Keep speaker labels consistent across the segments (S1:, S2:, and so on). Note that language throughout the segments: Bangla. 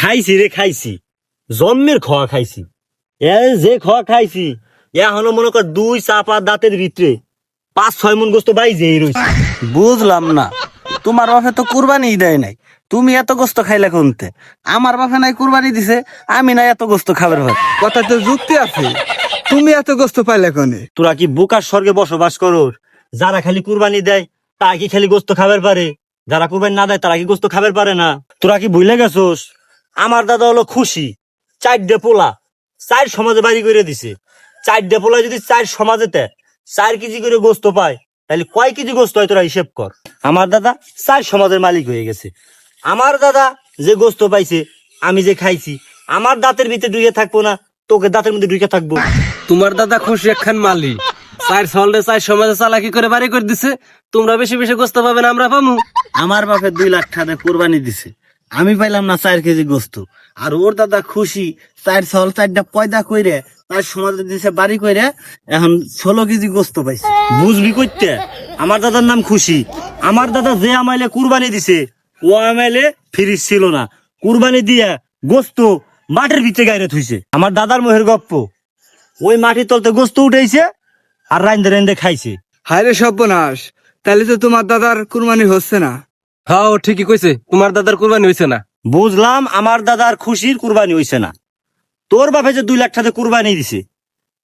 S1: খাইছি রে খাইছি, জন্মের খাওয়া খাইছি। এ যে খাওয়া খাইছি এখনো মনে কর 2 চাপা দাঁতের ভিতরে 5-6 মন গোস্ত বাইজেই রইছে।
S2: বুঝলাম না, তোমার বাপে তো কুরবানি দেয় নাই, তুমি এত গোস্ত খাইলে কোনতে? আমার বাপে নাই কুরবানি দিছে, আমি না এত গোস্ত খাবার হয়।
S3: কথা তো যুক্তি আছে, তুমি এত গোস্ত পাইলে কোনে?
S1: তোরা কি বোকার স্বর্গে বসবাস করোর? যারা খালি কুরবানি দেয় তারা কি খালি গোস্ত খাবার পারে? যারা কুরবানি না দেয় তারা কি গোস্ত খাবার পারে না? তোরা কি ভুলে গেছোস? আমার দাদা হলো খুশি 4 পোলা 4 সমাজে বাড়ি করে দিছে। 4 পোলা যদি 4 সমাজেতে 4 কেজি করে গোস্ত পায় তাহলে কয় কেজি গোস্ত হয় তোরা হিসেব কর। আমার দাদা 4 সমাজের মালিক হয়ে গেছে। আমার দাদা যে গোস্ত পাইছে, আমি যে খাইছি, আমার দাঁতের ভিতরে ঢুকে থাকবো না, তোকে দাঁতের মধ্যে ঢুকে থাকবো।
S4: তোমার দাদা খুশি একখান মালি 4 সলডে 4 সমাজে চালাকি করে বাড়ি করে দিছে। তোমরা বেশি বেশি গোস্ত পাবে না, আমরা পামু।
S2: আমার বাপে 2 লাখ টাকা কুরবানি দিছে, আমি পাইলাম না 4 কেজি গোস্ত। আর ওর দাদা খুশি 4 সল 4টা পয়দা কইরে তার সমাজে দিছে বাড়ি কইরে, এখন 16 কেজি গোস্ত পাইছে।
S1: বুঝবি কইতে, আমার দাদার নাম খুশি। আমার দাদা যে আমাইলে কুরবানি দিছে ও আমাইলে ফিরিস ছিল না, কুরবানি দিয়া গোস্ত মাটির ভিতরে গাইরে থুইছে। আমার দাদার মোহের গপ্প, ওই মাটির তলতে গোস্ত উঠাইছে আর রাইন্দে রাইন্দে খাইছে।
S3: হায়রে সর্বনাশ, তাহলে তো তোমার দাদার কুরবানি হচ্ছে না।
S4: হ্যাঁ, ও ঠিকই কইছে, তোমার দাদার কুরবানি হইছে না।
S1: বুঝলাম আমার দাদার খুশির কুরবানি হইছে না। তোর বাপে যে 2 লাখ টাকা কুরবানি দিছে,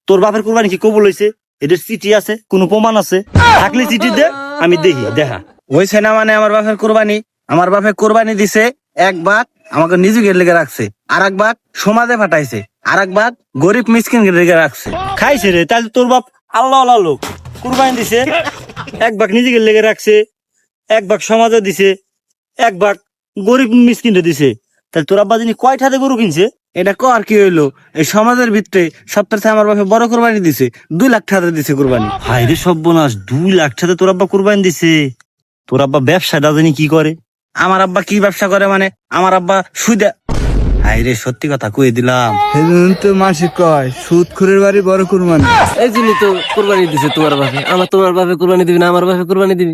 S1: তোর বাপের কুরবানি কি কবুল হইছে? এদের চিঠি আছে, কোনো প্রমাণ আছে? থাকলে চিঠি দে, আমি দেখি। দেখা
S2: হইছে না মানে আমার বাপের কুরবানি? আমার বাপে কুরবানি দিছে 1 ভাগ আমাকে নিজেকে লেগে রাখছে, আর 1 ভাগ সমাজে পাঠাইছে, আর 1 ভাগ গরিব মিসকিন লেগে রাখছে।
S1: খাইছে রে, তাহলে তোর বাপ আল্লাহ আল্লাহ লোক। কুরবানি দিছে 1 ভাগ নিজেকে লেগে রাখছে, 1 ভাগ সমাজে দিছে, 1 ভাগ গরিব মিসকিনরে দিছে। তাহলে তোর আব্বা যিনি কয় টাকা গরু কিনছে?
S2: এটা কর কি হইলো? এই সমাজের ভিতরে সপ্তাহে আমার বাপে বড় কুরবানি দিছে, 2 লাখ টাকা দিছে কুরবানি।
S1: হায় রে সর্বনাশ, 2 লাখ টাকা তোর আব্বা কুরবানি দিছে। তোর আব্বা ব্যবসাটা জানি কি করে?
S2: আমার আব্বা কি ব্যবসা করে মানে? আমার আব্বা সুদে। হাই রে, সত্যি কথা কই দিলাম।
S3: সেদিন তো মাসি কয় সুদ খুরের বাড়ি বড় কুরবানি।
S4: এই জন্য তো কুরবানি দিছে তোমার বাপে। তোমার বাপে কুরবানি দিবি না, আমার বাপে কুরবানি দিবি।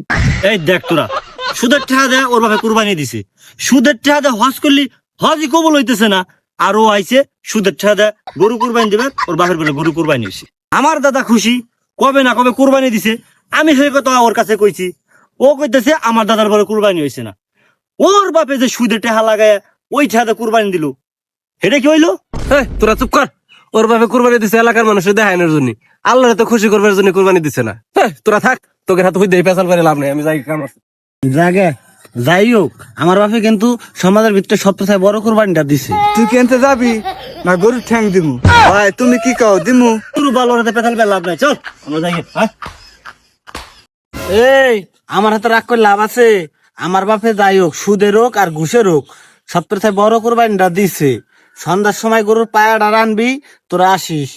S1: এই দেখ তোরা, সুদের টাকা দেয় ওর বাপে কুরবানি দিছে, সুদের টাকা দেয় হজ করলি হজই কবুল হইতেছে না, আর ও আইছে সুদের টাকা দেয় গরু কুরবানি দিবে, ওর বাপের বলে গরু কুরবানি হইছে। আমার দাদা খুশি কবে না কবে কুরবানি দিছে, আমি সেই কথা ওর কাছে কইছি, ও কইতেছে আমার দাদার বলে কুরবানি হইছে না। ওর বাপে যে সুদের টাকা লাগায় ওই টাকা কুরবানি দিল, এটা কি হইলো?
S4: এই, তোরা চুপ কর। ওর বাপে কুরবানি দিছে এলাকার মানুষের দেখানোর জন্য, আল্লাহরে তো খুশি করবার জন্য কুরবানি দিছে না। এই, তোরা থাক, তোকে হাতে হইতে পেছাল করে লাভ নেই, আমি যাই কাম আছে।
S2: জাগে যাই হোক, আমার বাপে কিন্তু সমাজের ভিতরে সবচেয়ে বড় কুরবানিটা দিছে।
S3: তুই কেনতে যাবি না গরুর ঠ্যাং দিমু? ভাই তুমি কি কও, দিমু?
S1: পুরো ভালো হাতে পেতাল লাভ নাই, চল আমরা যাই। হ্যাঁ,
S2: এই আমার হাতে রাগ করে লাভ আছে? আমার বাপে যাই হোক, সুদের হোক আর ঘুষের হোক, সবচেয়ে বড় কুরবানিটা দিছে। সন্ধ্যার সময় গরুর পায়াটা রানবি, তোরা আসিস।